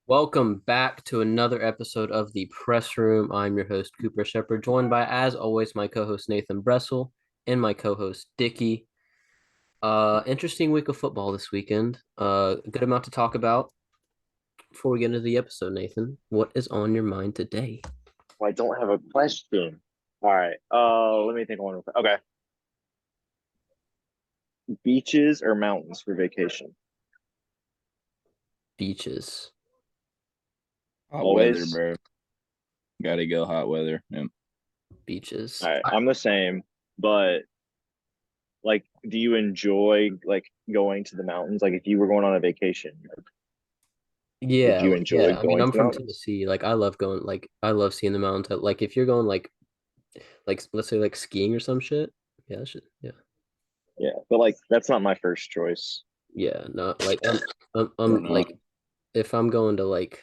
Welcome back to another episode of the Press Room. I'm your host, Cooper Shepard, joined by, as always, my co-host Nathan Bressel and my co-host Dicky. Interesting week of football this weekend. A good amount to talk about. Before we get into the episode, Nathan, what is on your mind today? Well, I don't have a question. All right. Let me think of one. Real quick. Okay. Beaches or mountains for vacation? Beaches. Hot weather, Always. bro. Gotta go hot weather. Yeah. Beaches. All right. I'm the same, but like, do you enjoy like going to the mountains? Like, if you were going on a vacation, would you enjoy Yeah. I mean, going I'm to the from mountains? Tennessee. Like, I love going. Like, I love seeing the mountains. Like, if you're going, like let's say, like skiing or some shit. Yeah, that should. Yeah. Yeah, but like, that's not my first choice. Yeah. Not like I'm Fair enough. like if I'm going to like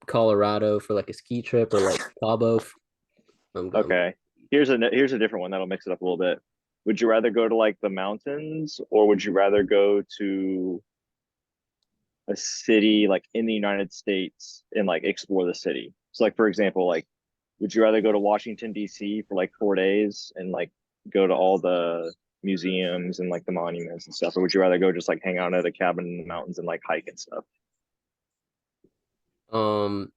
Colorado for like a ski trip or like Cabo, I'm going. Okay. Here's a different one that'll mix it up a little bit. Would you rather go to like the mountains, or would you rather go to a city like in the United States and like explore the city? So like for example, like would you rather go to Washington D.C. for like 4 days and like go to all the museums and like the monuments and stuff, or would you rather go just like hang out at a cabin in the mountains and like hike and stuff? Um,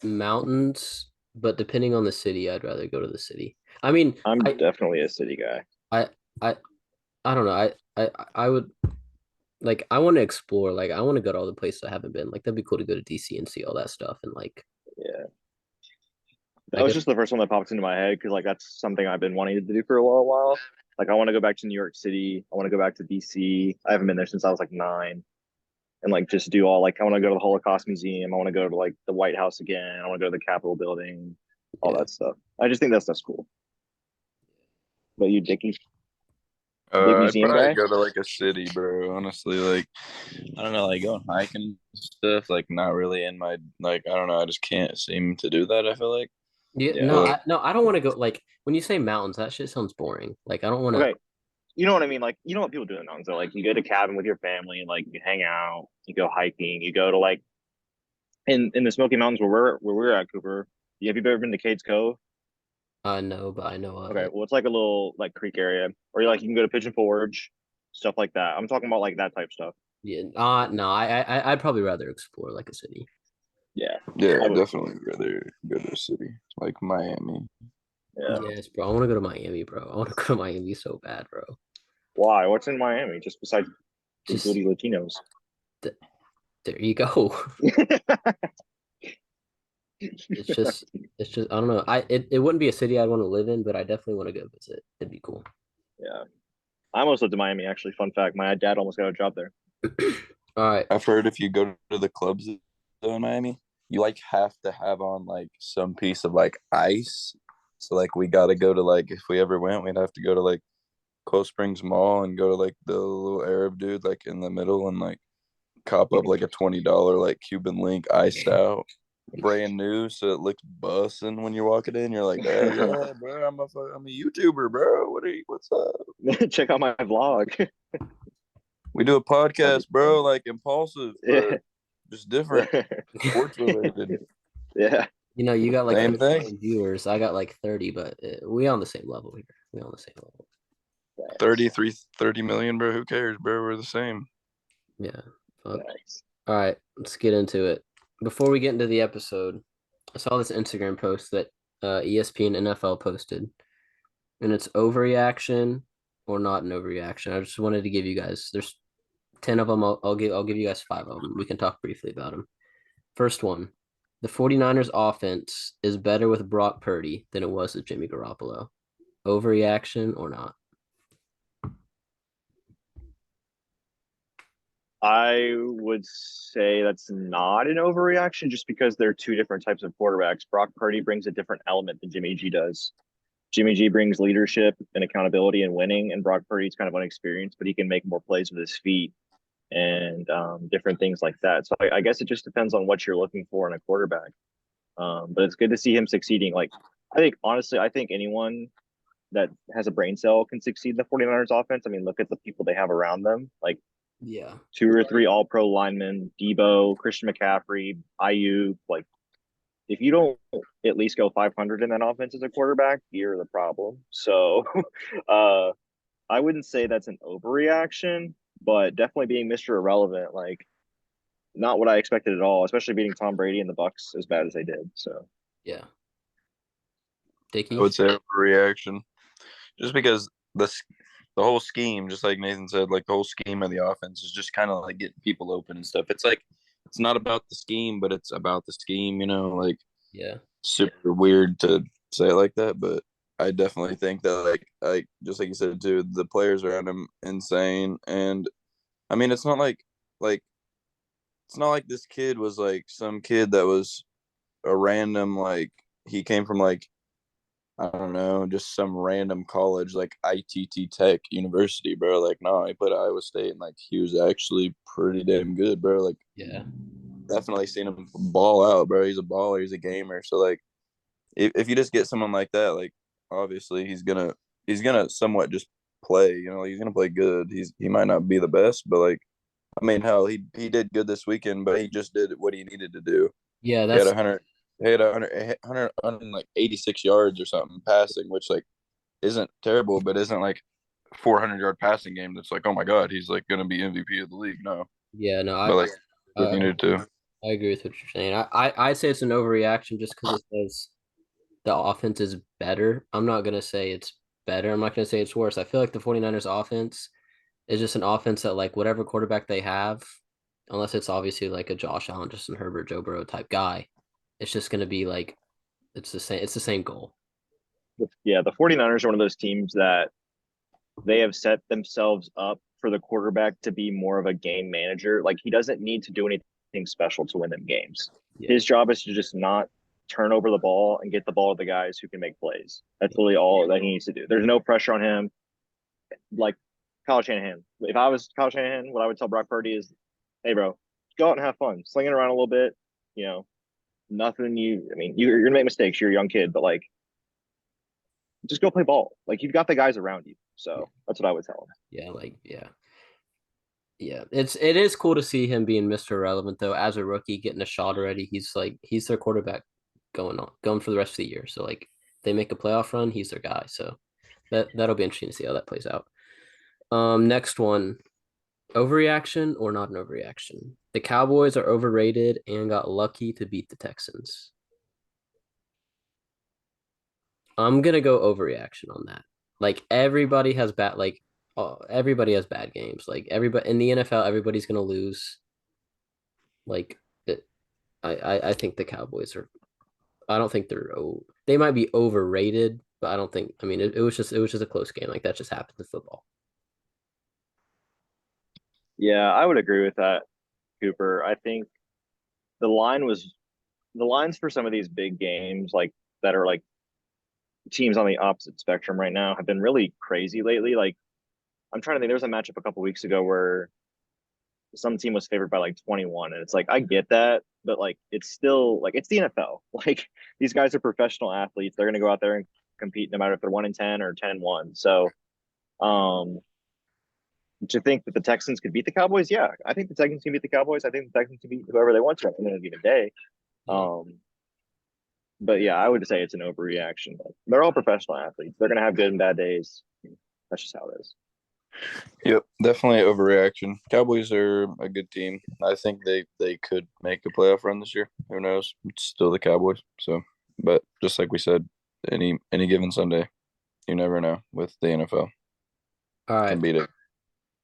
Mountains, but depending on the city, I'd rather go to the city. I mean, I'm I, definitely a city guy. I, I, I don't know. I would like. I want to explore. Like, I want to go to all the places I haven't been. Like, that'd be cool to go to DC and see all that stuff. And like, Yeah, I that was guess, just the first one that popped into my head because like that's something I've been wanting to do for a while. Like I want to go back to New York City. I want to go back to DC. I haven't been there since I was like 9. And like just do all like I want to go to the Holocaust Museum. I want to go to like the White House again. I want to go to the Capitol building, all yeah, that stuff. I just think that stuff's cool. But you, Dickie, big I'd museum probably guy? go to like a city, bro. Honestly, like I don't know, like going hiking and stuff. Like not really in my like I don't know. I just can't seem to do that. I feel like, yeah. No, Yeah. but I don't want to go. Like, when you say mountains, that shit sounds boring. Like, I don't want to. Okay. You know what I mean? Like, you know what people do in the mountains? They're like, you go to cabin with your family, and like you hang out, you go hiking, you go to like in the Smoky Mountains where we're at, Cooper. Have you ever been to Cades Cove? No, but I know of Okay, it. well, it's like a little like creek area, or you like you can go to Pigeon Forge, stuff like that. I'm talking about like that type stuff. Yeah. No. I'd probably rather explore like a city. Yeah, yeah, I would. definitely rather go to a city like Miami. Yeah. Yes, bro. I want to go to Miami, bro. I want to go to Miami so bad, bro. Why? What's in Miami? Just besides big Just booty Latinos. th there you go. It's just I don't know. It wouldn't be a city I'd want to live in, but I definitely want to go visit. It'd be cool. Yeah, I almost lived in Miami. Actually, fun fact: my dad almost got a job there. All right. I've heard if you go to the clubs in Miami, you like have to have on like some piece of like ice. So like we gotta go to like if we ever went, we'd have to go to like Cold Springs Mall and go to like the little Arab dude like in the middle and like cop up like a $20 like Cuban link iced out, brand new, so it looks bussin' when you're walking in. You're like, hey, yeah, bro, I'm a YouTuber, bro. What's up? Check out my vlog. We do a That'd be podcast, fun. bro, like impulsive, Yeah, but just different, sports related. yeah, You got like Same 30 thing. million viewers. I got like 30, but we on the same level here. We on the same level. thanks, 33, 30 million, bro. Who cares, bro? We're the same. Yeah. Fuck. thanks. All right, let's get into it. Before we get into the episode, I saw this Instagram post that ESPN NFL posted, and it's overreaction or not an overreaction. I just wanted to give you guys. There's 10 of them. I'll give you guys 5 of them. We can talk briefly about them. First one, the 49ers offense is better with Brock Purdy than it was with Jimmy Garoppolo. Overreaction or not? I would say that's not an overreaction just because they're two different types of quarterbacks. Brock Purdy brings a different element than Jimmy G does. Jimmy G brings leadership and accountability and winning, and Brock Purdy's kind of unexperienced, but he can make more plays with his feet and different things like that. So I guess it just depends on what you're looking for in a quarterback. But it's good to see him succeeding. Like, I think, honestly, I think anyone that has a brain cell can succeed in the 49ers offense. I mean, look at the people they have around them. Like, Yeah. 2 or 3 All-Pro linemen, Debo, Christian McCaffrey, IU. Like, if you don't at least go 500 in that offense as a quarterback, you're the problem. So, uh, I wouldn't say that's an overreaction, but definitely being Mr. Irrelevant, like not what I expected at all, especially beating Tom Brady and the Bucks as bad as they did. So Yeah. I Dickie? would say overreaction, just because the whole scheme, just like Nathan said, like the whole scheme of the offense is just kind of like getting people open and stuff. It's like it's not about the scheme, but it's about the scheme. Like Yeah. super weird to say it like that, but I definitely think that like just like you said too, the players around him insane, and I mean like it's not like this kid was like some kid that was a random like he came from like I don't know, just some random college like ITT Tech University, bro. Like, no, he played at Iowa State and like he was actually pretty damn good, bro. Like, Yeah. definitely seen him ball out, bro. He's a baller, he's a gamer. So like, if you just get someone like that, like obviously he's gonna somewhat just play. He's gonna play good. He might not be the best, but like, I mean, hell, he did good this weekend, but he just did what he needed to do. Yeah, He had that's 100, he had 100, like 86 yards or something passing, which like isn't terrible, but isn't like 400-yard passing game. That's like, oh my god, he's like gonna be MVP of the league. No, yeah, no, but like he I needed to. I agree with what you're saying. I'd say it's an overreaction just because it says the offense is better. I'm not gonna say it's better. I'm not gonna say it's worse. I feel like the 49ers offense is just an offense that like whatever quarterback they have, unless it's obviously like a Josh Allen, Justin Herbert, Joe Burrow type guy, it's just gonna be like it's the same goal. yeah, the 49ers are one of those teams that they have set themselves up for the quarterback to be more of a game manager. Like he doesn't need to do anything special to win them games. Yeah. His job is to just not turn over the ball and get the ball to the guys who can make plays. That's really all that he needs to do. There's no pressure on him. Like Kyle Shanahan. If I was Kyle Shanahan, what I would tell Brock Purdy is, hey bro, go out and have fun. Sling it around a little bit. You know, nothing I mean, you're gonna make mistakes. You're a young kid, but like just go play ball. Like you've got the guys around you. So that's what I would tell him. Yeah, yeah. It is cool to see him being Mr. Relevant though. As a rookie, getting a shot already. He's their quarterback going for the rest of the year. So like they make a playoff run, he's their guy. So that'll be interesting to see how that plays out. Next one, overreaction or not an overreaction? The Cowboys are overrated and got lucky to beat the Texans. I'm gonna go overreaction on that. Like everybody has bad games. Like everybody in the NFL, everybody's gonna lose. Like it, I think the Cowboys are. I don't think they might be overrated, but I don't think. I mean, it was just a close game. Like that just happens in football. Yeah, I would agree with that, Cooper. I think the line was the lines for some of these big games, like that are like teams on the opposite spectrum right now, have been really crazy lately. Like I'm trying to think, there was a matchup a couple weeks ago where some team was favored by like 21, and it's like I get that, but like it's still like it's the NFL. Like these guys are professional athletes; they're going to go out there and compete no matter if they're 1-10 or 10-1. So, um, to think that the Texans could beat the Cowboys, yeah, I think the Texans can beat the Cowboys. I think the Texans can beat whoever they want to at the end of the given day. Yeah. But yeah, I would say it's an overreaction. Like, they're all professional athletes. They're going to have good and bad days. That's just how it is. Yep, definitely overreaction. Cowboys are a good team. I think they could make a playoff run this year. Who knows? It's still the Cowboys. So, but just like we said, any given Sunday, you never know with the NFL. All right. Can beat it.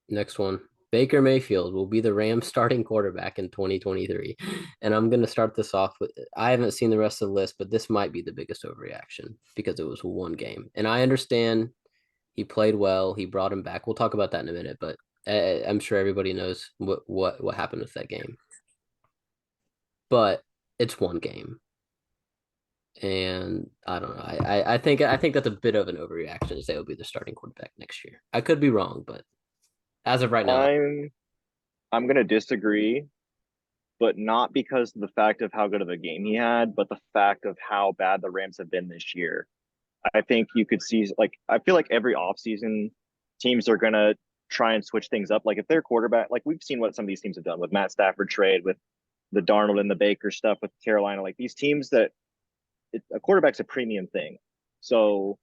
Next one. Baker Mayfield will be the Rams starting quarterback in 2023. And I'm going to start this off with I haven't seen the rest of the list, but this might be the biggest overreaction because it was one game. And I understand he played well, he brought him back. We'll talk about that in a minute, but I'm sure everybody knows what happened with that game. But it's one game. And I don't know. I think that's a bit of an overreaction to say he'll be the starting quarterback next year. I could be wrong, but as of right now, I'm going to disagree, but not because of the fact of how good of a game he had, but the fact of how bad the Rams have been this year. I think you could see, like, I feel like every offseason, teams are going to try and switch things up. Like if their quarterback, like we've seen what some of these teams have done with Matt Stafford trade, with the Darnold and the Baker stuff with Carolina, like these teams that a quarterback's a premium thing. So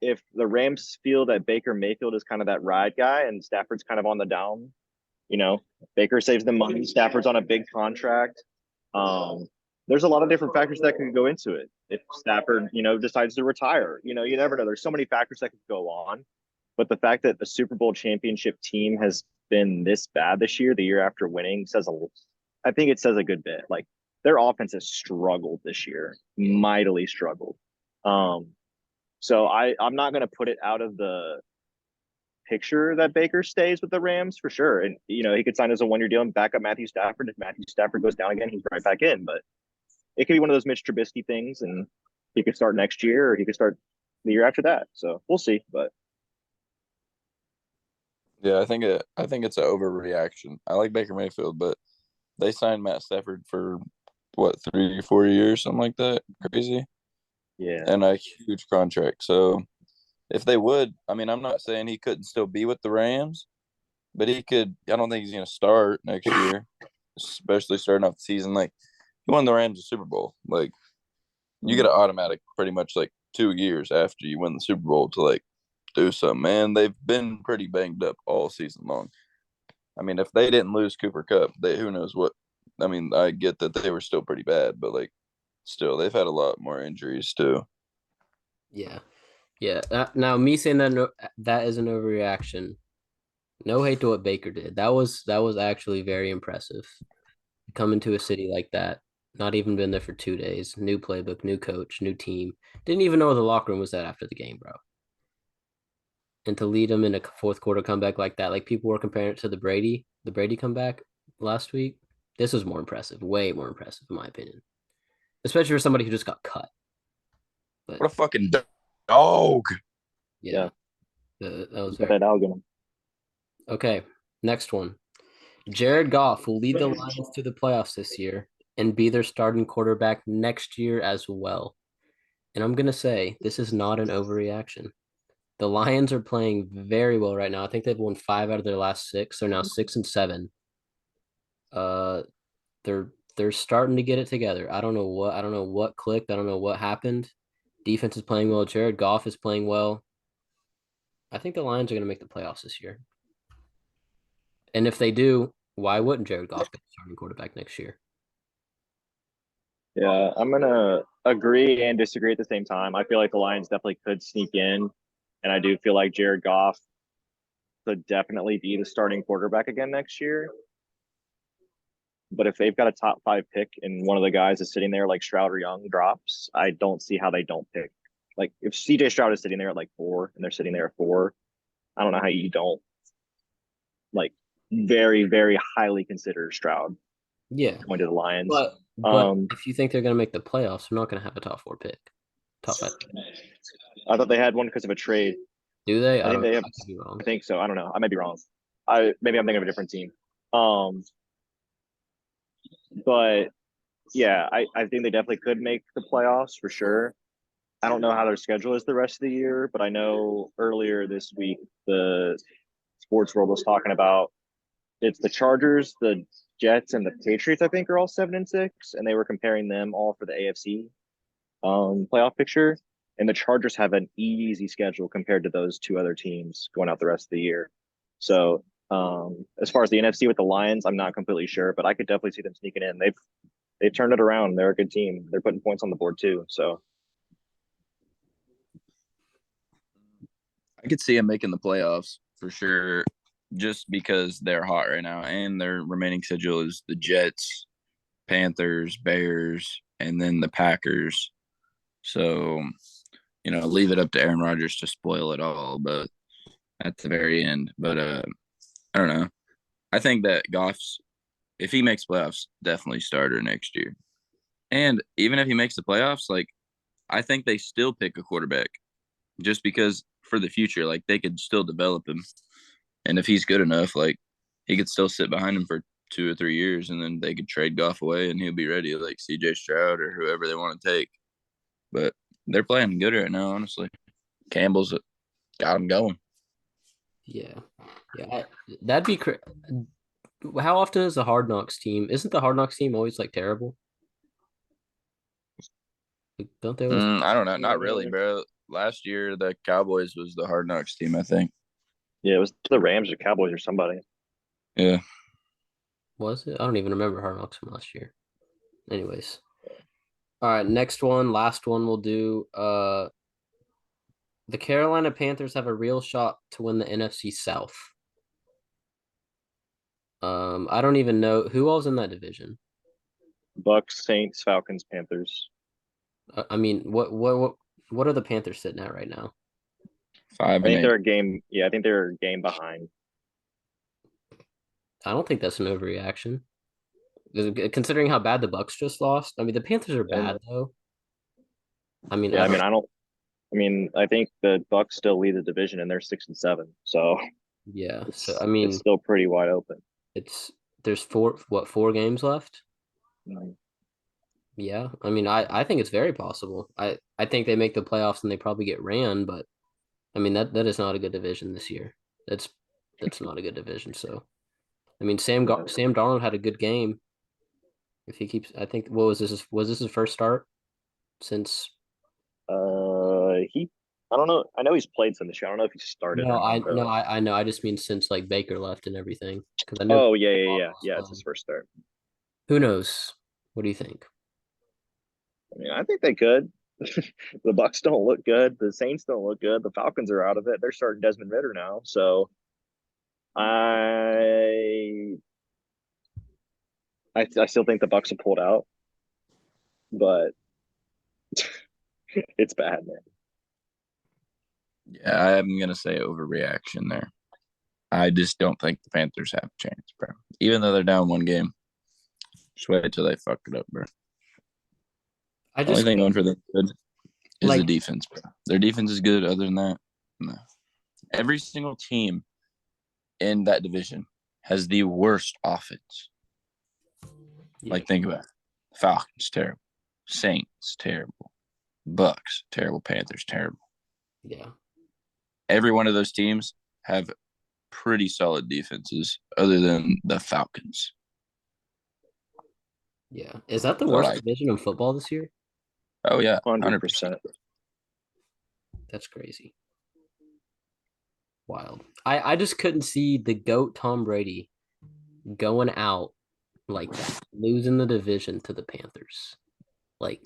if the Rams feel that Baker Mayfield is kind of that ride guy and Stafford's kind of on the down, Baker saves them money. Stafford's on a big contract. There's a lot of different factors that could go into it. If Stafford, decides to retire, you never know. There's so many factors that could go on. But the fact that the Super Bowl championship team has been this bad this year, the year after winning, I think it says a good bit. Like their offense has struggled this year, mightily struggled. So I'm not going to put it out of the picture that Baker stays with the Rams for sure. And, he could sign as a 1-year deal and back up Matthew Stafford. If Matthew Stafford goes down again, he's right back in. But it could be one of those Mitch Trubisky things, and he could start next year or he could start the year after that. So we'll see. But Yeah, I think it's an overreaction. I like Baker Mayfield, but they signed Matt Stafford for what, 3 or 4 years, something like that. Crazy. yeah, And a huge contract. So if they would, I mean, I'm not saying he couldn't still be with the Rams, but he could. I don't think he's going to start next year, especially starting off the season. Like he won the Rams a Super Bowl. Like you get an automatic, pretty much like 2 years after you win the Super Bowl to like do something. Man, they've been pretty banged up all season long. I mean, if they didn't lose Cooper Kupp, who knows what. I mean, I get that they were still pretty bad, but like still, they've had a lot more injuries too. Yeah. Yeah. Now, me saying that is an overreaction. No hate to what Baker did. That was actually very impressive. Coming to a city like that, not even been there for 2 days, new playbook, new coach, new team. Didn't even know where the locker room was at after the game, bro. And to lead them in a fourth quarter comeback like that, like people were comparing it to the Brady comeback last week. This was more impressive, way more impressive, in my opinion, especially for somebody who just got cut. But What a fucking dog! yeah, that was got very that algorithm. okay. Next one. Jared Goff will lead the Lions to the playoffs this year and be their starting quarterback next year as well. And I'm going to say this is not an overreaction. The Lions are playing very well right now. I think they've won 5 out of their last 6. They're now 6-7. Uh, they're starting to get it together. I don't know what clicked. I don't know what happened. Defense is playing well. Jared Goff is playing well. I think the Lions are going to make the playoffs this year. And if they do, why wouldn't Jared Goff be the starting quarterback next year? Yeah, I'm gonna agree and disagree at the same time. I feel like the Lions definitely could sneak in, and I do feel like Jared Goff could definitely be the starting quarterback again next year. But if they've got a top 5 pick and one of the guys is sitting there like Stroud or Young drops, I don't see how they don't pick. Like if CJ Stroud is sitting there at like 4 and they're sitting there at 4, I don't know how you don't like very, very highly consider Stroud Yeah. going to the Lions. But if you think they're going to make the playoffs, they're not going to have a top 4 pick. Top 5. I thought they had one because of a trade. Do they? I think they have. I could be wrong. I think so. I don't know. I might be wrong. Maybe I'm thinking of a different team. But yeah, I think they definitely could make the playoffs for sure. I don't know how their schedule is the rest of the year, but I know earlier this week the sports world was talking about it's the Chargers, the Jets, and the Patriots. I think are all 7-6, and they were comparing them all for the AFC playoff picture. And the Chargers have an easy schedule compared to those 2 other teams going out the rest of the year. So as far as the NFC with the Lions, I'm not completely sure, but I could definitely see them sneaking in. They've turned it around. They're a good team. They're putting points on the board too. So I could see them making the playoffs for sure, just because they're hot right now, and their remaining schedule is the Jets, Panthers, Bears, and then the Packers. So, leave it up to Aaron Rodgers to spoil it all, but at the very end. But I don't know. I think that Goff's, if he makes playoffs, definitely starter next year. And even if he makes the playoffs, like I think they still pick a quarterback just because for the future, like they could still develop him. And if he's good enough, like he could still sit behind him for 2 or 3 years, and then they could trade Goff away and he'll be ready, like CJ Stroud or whoever they want to take. But they're playing good right now, honestly. Campbell's got him going. Yeah, that'd be. How often is the Hard Knocks team? Isn't the Hard Knocks team always like terrible? Like, don't they always? I don't know. Not really, Uh, bro. Last year, the Cowboys was the Hard Knocks team, I think. Yeah, it was the Rams or Cowboys or somebody. Yeah. Was it? I don't even remember Hard Knocks from last year. Anyways, all right. Next one, last one. We'll do. The Carolina Panthers have a real shot to win the NFC South. I don't even know who all's in that division. Bucks, Saints, Falcons, Panthers. I mean, what are the Panthers sitting at right now? Five I and think they're eight. a game. Yeah, I think they're a game behind. I don't think that's an overreaction. Considering how bad the Bucks just lost. I mean, the Panthers are And bad though. I mean, yeah, I I mean, don't. I don't. I mean, I think the Bucks still lead the division, and they're 6-7. So Yeah. So I it's mean, still pretty wide open. it's there's four games left. Mm. Yeah. I mean, I think it's very possible. I think they make the playoffs and they probably get ran, but I mean that is not a good division this year. That's that's not a good division. So I mean, Yeah. Sam Darnold had a good game. If he keeps, I think what was this? Was this his first start since? He. I don't know. I know he's played some this year. I don't know if he started or No, not though. I know. I just mean since like Baker left and everything. Because I know Oh yeah, yeah, yeah, was yeah. It's his playing. first start. Who knows? What do you think? I mean, I think they could. The Bucks don't look good. The Saints don't look good. The Falcons are out of it. They're starting Desmond Ritter now. So I I still think the Bucks have pulled out, but it's bad, man. Yeah, I'm gonna say overreaction there. I just don't think the Panthers have a chance, bro. Even though they're down one game. Just wait till they fuck it up, bro. I Only just thing going for them good is the like defense, bro. Their defense is good. Other than that, no. Every single team in that division has the worst offense. yeah, Like, think about it. Falcons, terrible. Saints, terrible. Bucks, terrible. Panthers, terrible. yeah, Every one of those teams have pretty solid defenses other than the Falcons. yeah. Is that the So, worst like, division in football this year? oh, yeah, 100%. 100%. That's crazy. Wild. I just couldn't see the GOAT Tom Brady going out like that, losing the division to the Panthers. Like,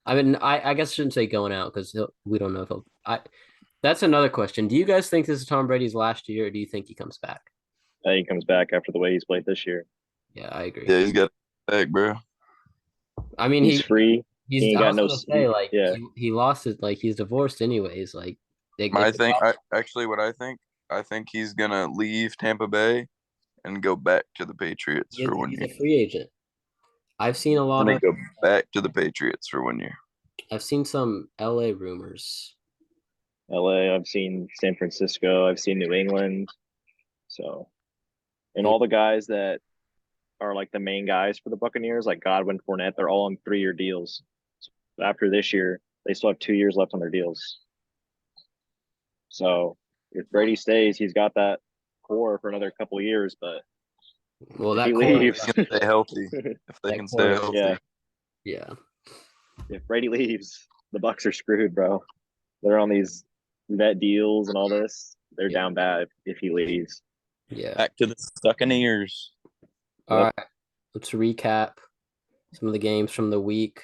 I mean, I guess I shouldn't say going out because we don't know if he'll. That's another question. Do you guys think this is Tom Brady's last year, or do you think he comes back? He comes back after the way he's played this year. Yeah, I agree. Yeah, he's got back, bro. I mean, He's free. He he's. ain't I got was no. gonna say like Yeah, he lost it. Like he's divorced anyways. Like if I the think, Cowboys, what I think he's going to leave Tampa Bay and go back to the Patriots for one he's year. a free agent. I've seen a And lot then of. go back to the Patriots for one year. I've seen some LA rumors. LA. I've seen San Francisco. I've seen New England. So, and Who- all the guys that are like the main guys for the Buccaneers, like Godwin, Fournette, they're all on 3-year deals. So after this year, they still have 2 years left on their deals. So if Brady stays, he's got that core for another couple of years. But Well, if that he core, leaves, Stay healthy. If they that can stay core, healthy. yeah, if Brady leaves, the Bucks are screwed, bro. They're on these vet deals and all this. They're yeah, down bad if he leaves. yeah. Back to the Buccaneers. All Yep. right, let's recap some of the games from the week.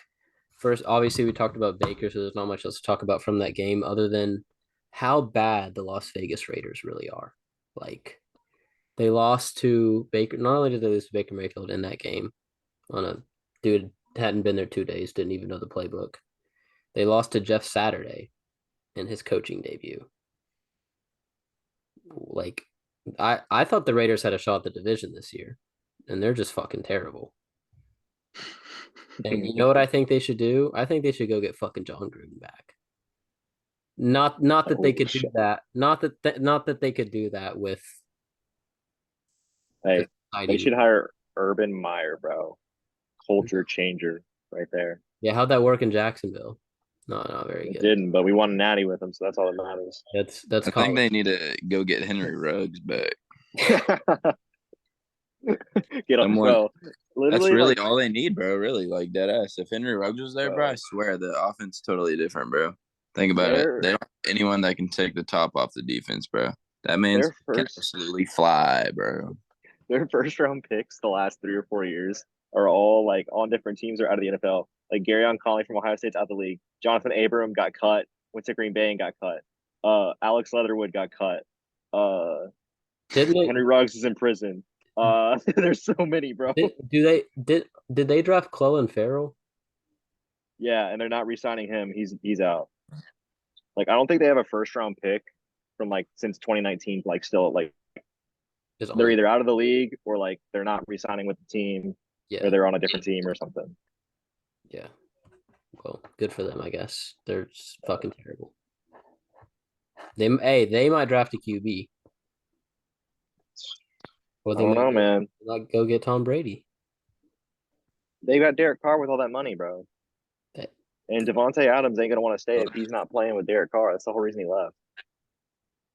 First, obviously, we talked about Baker, so there's not much else to talk about from that game other than how bad the Las Vegas Raiders really are. Like, they lost to Baker. Not only did they lose to Baker Mayfield in that game on a dude hadn't been there 2 days, didn't even know the playbook. They lost to Jeff Saturday in his coaching debut. Like, I thought the Raiders had a shot at the division this year, and they're just fucking terrible. And you know what I think they should do? I think they should go get fucking John Gruden back. Not that they Oh could do shit! that. Not that they could do that with the Hey, they society. should hire Urban Meyer, bro. Culture changer right there. Yeah, how'd that work in Jacksonville? No, not very It good. didn't, but we won a natty with them, so that's all that matters. That's I think college. they need to go get Henry Ruggs back. Get on, Someone bro. That's Literally, really like, all they need, bro. Really, like dead ass. If Henry Ruggs was there, bro, bro, I swear the offense is totally different, bro. Think about it. their They don't have anyone that can take the top off the defense, bro. That their man's can first absolutely fly, bro. their first round picks the last 3 or 4 years are all like on different teams or out of the NFL. Like Gary Conley from Ohio State's out of the league. Jonathan Abram got cut, went to Green Bay and got cut. Alex Leatherwood got cut. Didn't they? Henry Ruggs is in prison. There's so many, bro. Did they draft Clelin Ferrell? Yeah, and they're not re-signing him. He's out. Like I don't think they have a first round pick from like since 2019. Like still like Is they're only either out of the league or like they're not re-signing with the team or yeah they're on a different team or something. yeah. Well, good for them, I guess. They're just fucking terrible. They might draft a QB, or I they don't might know, man. go get Tom Brady. They got Derek Carr with all that money, bro. That- And Devontae Adams ain't gonna want to stay if he's not playing with Derek Carr. That's the whole reason he left.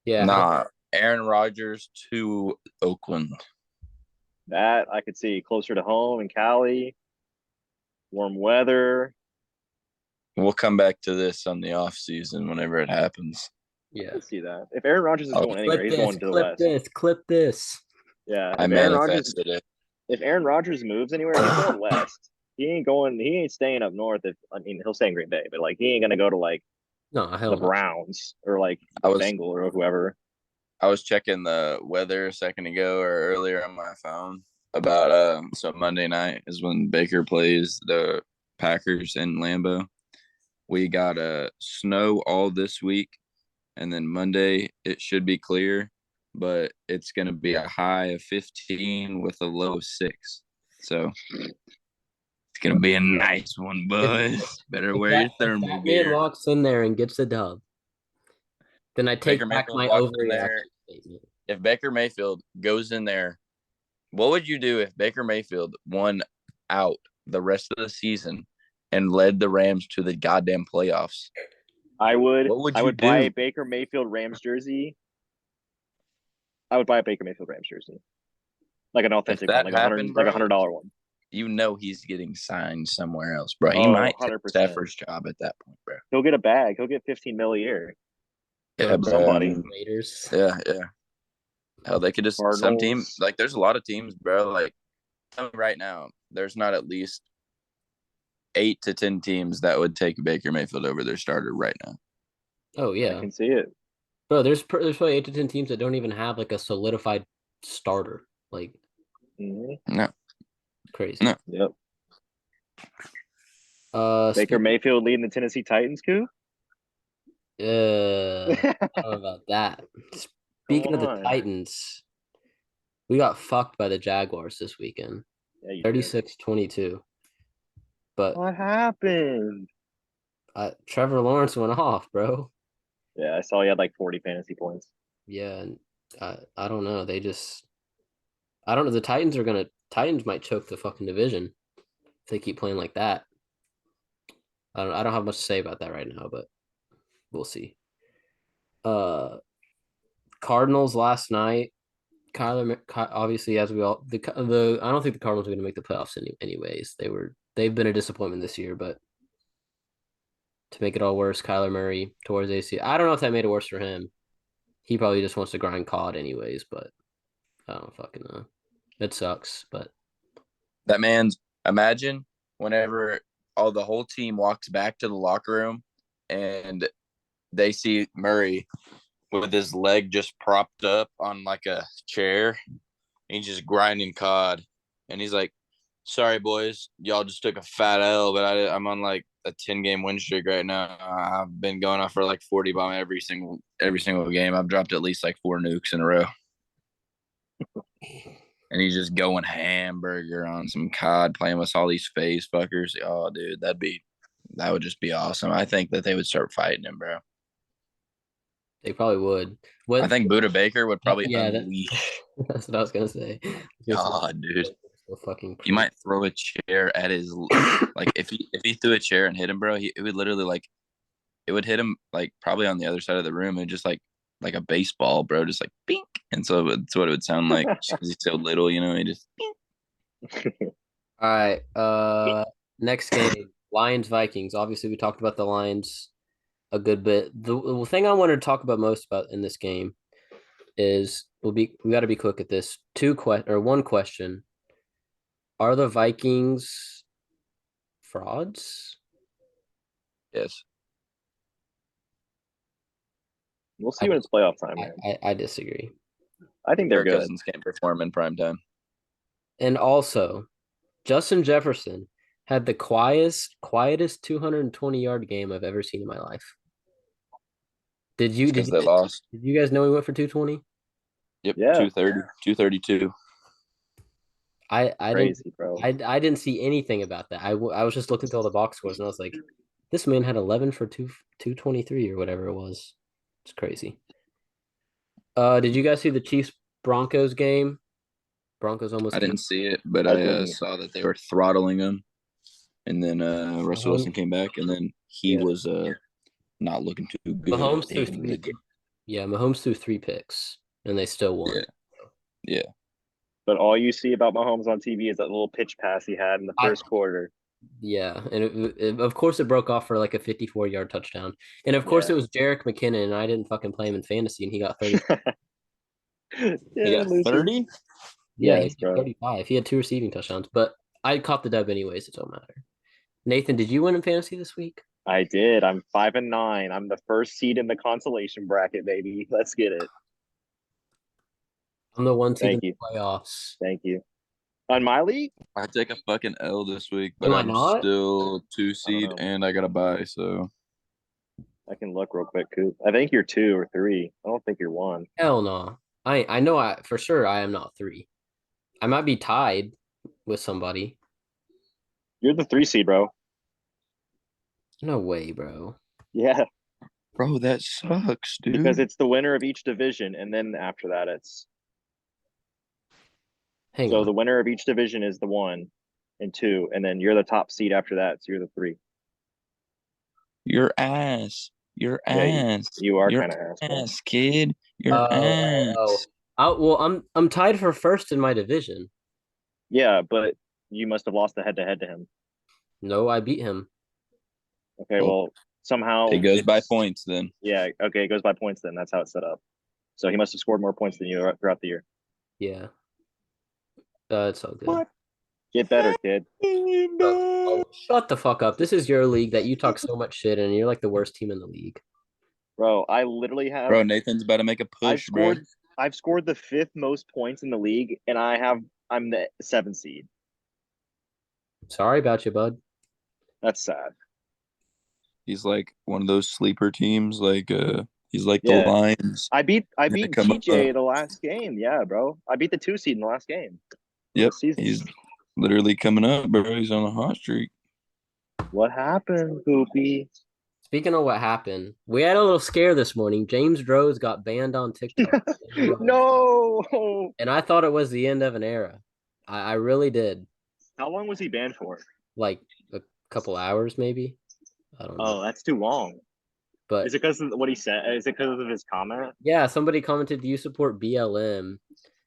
yeah, Nah, Aaron Rodgers to Oakland. That I could see closer to home in Cali, warm weather. We'll come back to this on the off season whenever it happens. I yeah. could see that. If Aaron Rodgers is Oh, going anywhere, he's going to the West. Clip this. Yeah. I manifested it. If Aaron Rodgers moves anywhere, he's going West. He ain't staying up north. If I mean, he'll stay in Green Bay, but like he ain't gonna go to like No, the hell no. Browns or like I was Bengal or whoever. I was checking the weather a second ago or earlier on my phone about so Monday night is when Baker plays the Packers in Lambeau. We got snow all this week, and then Monday it should be clear, but it's gonna be a high of 15 with a low of 6. So it's gonna be a nice one, boys. Better wear your If thermal that man gear. walks in there and gets the dub, then I take Baker back Mayfield my walks in overreaction there. statement. If Baker Mayfield goes in there, what would you do if Baker Mayfield won out the rest of the season and led the Rams to the goddamn playoffs? I would What would I you would buy do? a Baker Mayfield Rams jersey. I would buy a Baker Mayfield Rams jersey. Like an If authentic one, that like happened, like bro, $100 one. you know he's getting signed somewhere else, bro. He Oh, might take 100%. Stafford's job at that point, bro. He'll get a bag. He'll get 15 mil a year. Yeah, From bro. somebody. Raiders. Yeah. Hell, they could just some team Cardinals. like there's a lot of teams, bro. Like tell me right now, there's not at least 8 to 10 teams that would take Baker Mayfield over their starter right now. Oh I yeah, can see it. bro. There's probably 8 to 10 teams that don't even have like a solidified starter. Like No, crazy. No. Yep. Baker Speaking, Mayfield leading the Tennessee Titans, coup? I don't know about that. Speaking of the on. Titans, we got fucked by the Jaguars this weekend. Yeah, you did. 36-22. But What happened? Trevor Lawrence went off, bro. Yeah, I saw he had like 40 fantasy points. Yeah, and I don't know. I don't know. The Titans might choke the fucking division if they keep playing like that. I don't have much to say about that right now, but we'll see. Cardinals last night. Obviously, as we all the I don't think the Cardinals are going to make the playoffs anyways. They've been a disappointment this year, but to make it all worse, Kyler Murray towards AC. I don't know if that made it worse for him. He probably just wants to grind COD anyways, but I don't fucking know. It sucks, but that man's imagine whenever the whole team walks back to the locker room and they see Murray with his leg just propped up on like a chair. He's just grinding COD. And he's like, sorry, boys. Y'all just took a fat L, but I'm on like a 10-game win streak right now. I've been going off for like 40 bomb every single game. I've dropped at least like 4 nukes in a row. And he's just going hamburger on some COD, playing with all these phase fuckers. Oh, dude, that would just be awesome. I think that they would start fighting him, bro. they probably would. I think Buda Baker would probably Yeah, unleash. that's what I was gonna say. God, dude. So fucking He might throw a chair at his like if he threw a chair and hit him, bro. It would literally like it would hit him like probably on the other side of the room and just like a baseball, bro, just like bink. And so that's what it would sound like because he's so little, he just bink. All right. Next game, Lions Vikings. Obviously, we talked about the Lions a good bit. The thing I wanted to talk about most about in this game is we got to be quick at this. One question: are the Vikings frauds? Yes. We'll see when it's playoff time, man. I disagree. I think they're Kirk good. Cousins can't perform in prime time. And also, Justin Jefferson had the quietest 220-yard game I've ever seen in my life. Did you Because they lost. Did you guys know he went for 220? Yep, Yeah. 230, 232. Crazy, bro. I didn't see anything about that. I was just looking through all the box scores and I was like, this man had 11 for 223 or whatever it was. It's crazy. Did you guys see the Chiefs Broncos game? Broncos almost. I didn't see it, but I I didn't. saw that they were throttling him, and then Russell Wilson came back, and then he was not looking too good. Mahomes threw Mahomes threw 3 picks, and they still won. Yeah. But all you see about Mahomes on TV is that little pitch pass he had in the first quarter. Yeah, and of course it broke off for like a 54-yard touchdown, and of course it was Jerick McKinnon, and I didn't fucking play him in fantasy, and he got 30. He got 30. Yeah, he got 35. He had 2 receiving touchdowns, but I caught the dub anyways. It don't matter. Nathan, did you win in fantasy this week? I did. I'm 5-9. I'm the first seed in the consolation bracket, baby. Let's get it. I'm the one seed in the playoffs. Thank you. On my league, I take a fucking L this week, but I'm still 2 seed, and I got to buy. So I can look real quick, Coop. I think you're 2 or 3. I don't think you're 1. Hell no. I know for sure I am not 3. I might be tied with somebody. You're the 3 seed, bro. No way, bro. Yeah. Bro, that sucks, dude. Because it's the winner of each division, and then after that it's Hang on. the winner of each division is the 1 and 2, and then you're the top seed after that, so you're the 3. Your ass. Your ass. You are kind of ass, kid. Your ass. Well, I'm tied for first in my division. Yeah, but you must have lost the head-to-head to him. No, I beat him. Okay, well, somehow it goes by points then. Yeah, okay, it goes by points then. That's how it's set up. So he must have scored more points than you throughout the year. Yeah. It's all good. What? Get better, kid. Shut the fuck up. This is your league that you talk so much shit in, and you're like the worst team in the league. Bro, I literally have. Bro, Nathan's about to make a push, I've scored the 5th most points in the league, and I'm the 7th seed. Sorry about you, bud. That's sad. He's like one of those sleeper teams. Like he's like the Lions. I beat TJ the last game. Yeah, bro. I beat the 2 seed in the last game. Yep. He's literally coming up, bro. He's on a hot streak. What happened, Poopy? Speaking of what happened, we had a little scare this morning. James Rose got banned on TikTok. No. And I thought it was the end of an era. I really did. How long was he banned for? Like a couple hours, maybe. I don't know. Oh, that's too long. But is it because of what he said? Is it because of his comment? Yeah, somebody commented, "Do you support BLM?"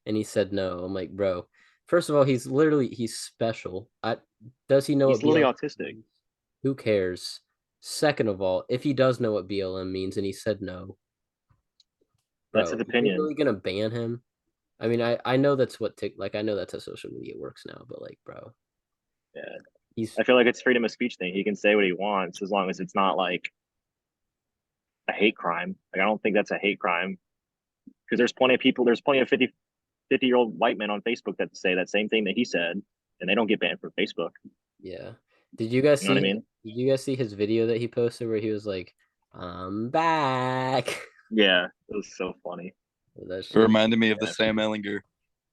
And he said no. I'm like, bro. First of all, he's special. Does he know? He's literally autistic. Who cares? Second of all, if he does know what BLM means and he said no, bro, that's his opinion. Are you really gonna ban him? I mean, I know that's what I know that's how social media works now, but like, bro. Yeah. I feel like it's freedom of speech thing. He can say what he wants as long as it's not like a hate crime. Like I don't think that's a hate crime. Because there's plenty of 50-year-old white men on Facebook that say that same thing that he said, and they don't get banned from Facebook. Yeah. Did you guys see? What I mean? Did you guys see his video that he posted where he was like, "I'm back"? Yeah, it was so funny. It reminded me of the Sam Ellinger.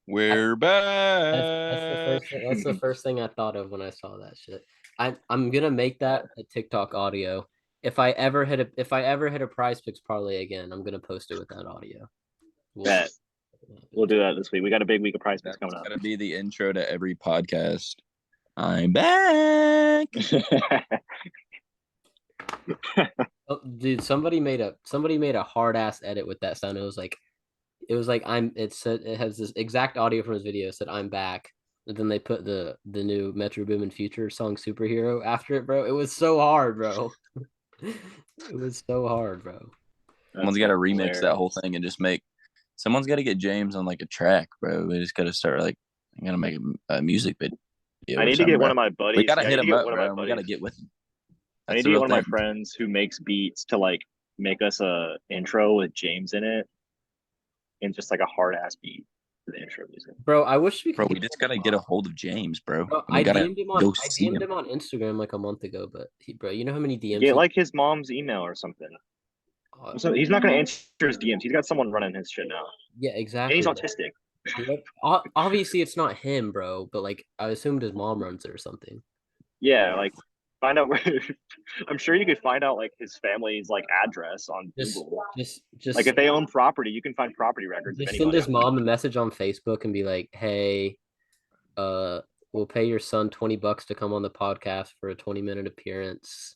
We're back. That's the first thing I thought of when I saw that shit. I'm gonna make that a TikTok audio. If I ever hit a Prize Picks parlay again, I'm gonna post it with that audio. We'll do that this week. We got a big week of Prize Picks coming up. It's gonna be the intro to every podcast. I'm back. Oh, dude, somebody made a hard ass edit with that sound. It was like it said it has this exact audio from his video. It said I'm back. And then they put the new Metro Boomin Future song Superhero after it, bro. It was so hard, bro. It was so hard, bro. Someone's That's got to remix that whole hilarious. thing and just make. Someone's got to get James on like a track, bro. We just got to start like. I gotta make a music video I or need to something, get one bro. of my We buddies. gotta Yeah, I hit need to him get up, one of my bro. And we gotta buddies. get with him. I That's need to the get real one of my thing. friends who makes beats to like make us a intro with James in it, and just like a hard ass beat for the intro music. Bro, I wish we Bro, could we get just him gotta get a hold of James, bro. Bro, And we gotta go I see DM'd him. him on Instagram like a month ago, but bro, you know how many DMs Get like his mom's email or something. So he's not gonna answer his DMs. He's got someone running his shit now, yeah, and he's exactly. autistic. Yep. Obviously, it's not him, bro, but like I assumed his mom runs it or something. Yeah, like find out where. I'm sure you could find out like his family's like address on Just, Google. just, Like just, if they own property, you can find property records of just send anybody his on mom Google. a message on Facebook and be like, "Hey, uh, we'll pay your son $20 to come on the podcast for a 20-minute appearance."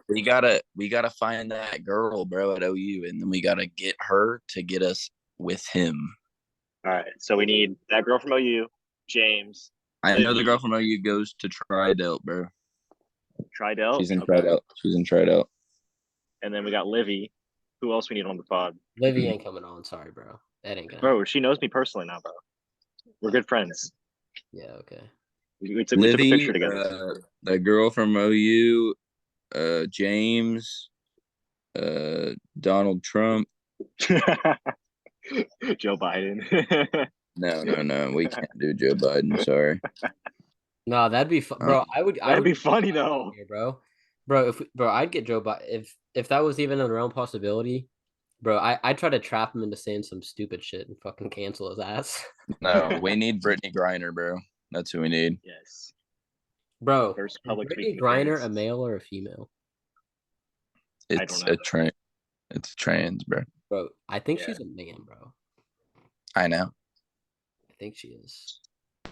We gotta find that girl, bro, at OU, and then we gotta get her to get us with him. All right, so we need that girl from OU, James, I know the Livy, girl from OU goes to Tridelt, bro. Tridelt. She's in Okay, Tridelt. She's in Tridelt. and then we got Livy. Who else we need on the pod? Livy ain't coming on. Sorry, bro. That ain't gonna happen. Bro, she knows me personally now, bro. We're good friends. Yeah, okay. We took a Livy, picture together. the girl from OU, James, Donald Trump. Joe Biden. No. We can't do Joe Biden. Sorry. No, that'd be fun, bro. I would That'd be funny though. here, bro. Bro, I'd get Joe Biden if that was even a real possibility. Bro, I'd try to trap him into saying some stupid shit and fucking cancel his ass. No, we need Brittany Griner, bro. That's who we need. Yes. Bro, First is public Brittany speaking Griner a appearance. male or a female? It's don't know. a trans. It's trans, bro. Bro, I think Yeah. she's a man, bro. I know. I think she is.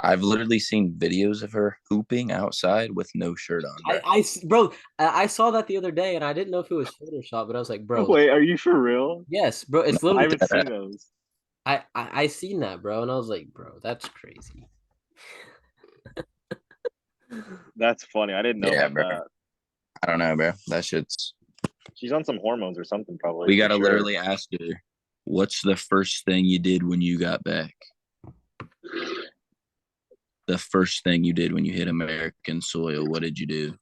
I've literally seen videos of her hooping outside with no shirt on, bro. Bro, I saw that the other day and I didn't know if it was Photoshop, but I was like, bro, Wait, are you for real? yes, bro, it's I literally haven't seen those. I seen that, bro, and I was like, bro, that's crazy. That's funny. I didn't know Yeah, about bro. that. I don't know, bro. That shit's. She's on some hormones or something, probably. We for gotta sure. literally ask her, what's the first thing you did when you got back? The first thing you did when you hit American soil, what did you do?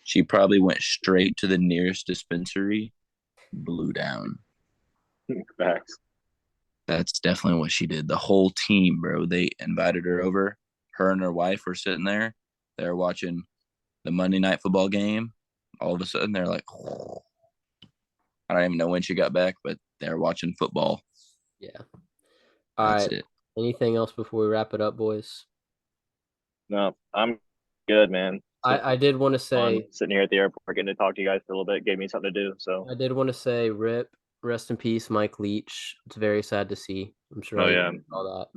She probably went straight to the nearest dispensary, blew down. Facts. That's definitely what she did. The whole team, bro. They invited her over. Her and her wife were sitting there. They were watching the Monday night football game. All of a sudden, they're like, oh. I don't even know when she got back, but they're watching football. Yeah. All That's right. it. Anything else before we wrap it up, boys? No, I'm good, man. I did want to say Sitting here at the airport, getting to talk to you guys for a little bit, gave me something to do. So I did want to say rest in peace, Mike Leach. It's very sad to see. I'm sure Oh, yeah. saw that.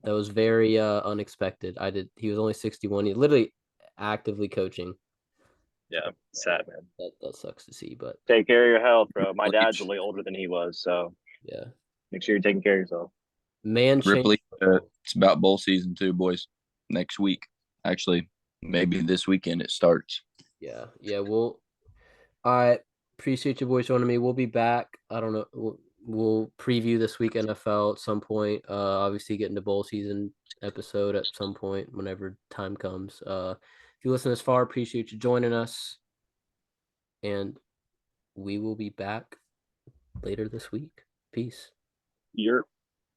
That was very unexpected. He was only 61. He literally actively coaching. Yeah, sad, man. That sucks to see, but Take care of your health, bro. My dad's a little older than he was, so yeah. make sure you're taking care of yourself. Man Ripley, changed. it's about bowl season too, boys. Next week. Actually, maybe this weekend it starts. Yeah. All right. Appreciate you boys joining me. We'll be back. I don't know. We'll preview this week NFL at some point. Obviously get into bowl season episode at some point whenever time comes. If you listen this far, appreciate you joining us. And we will be back later this week. Peace. You're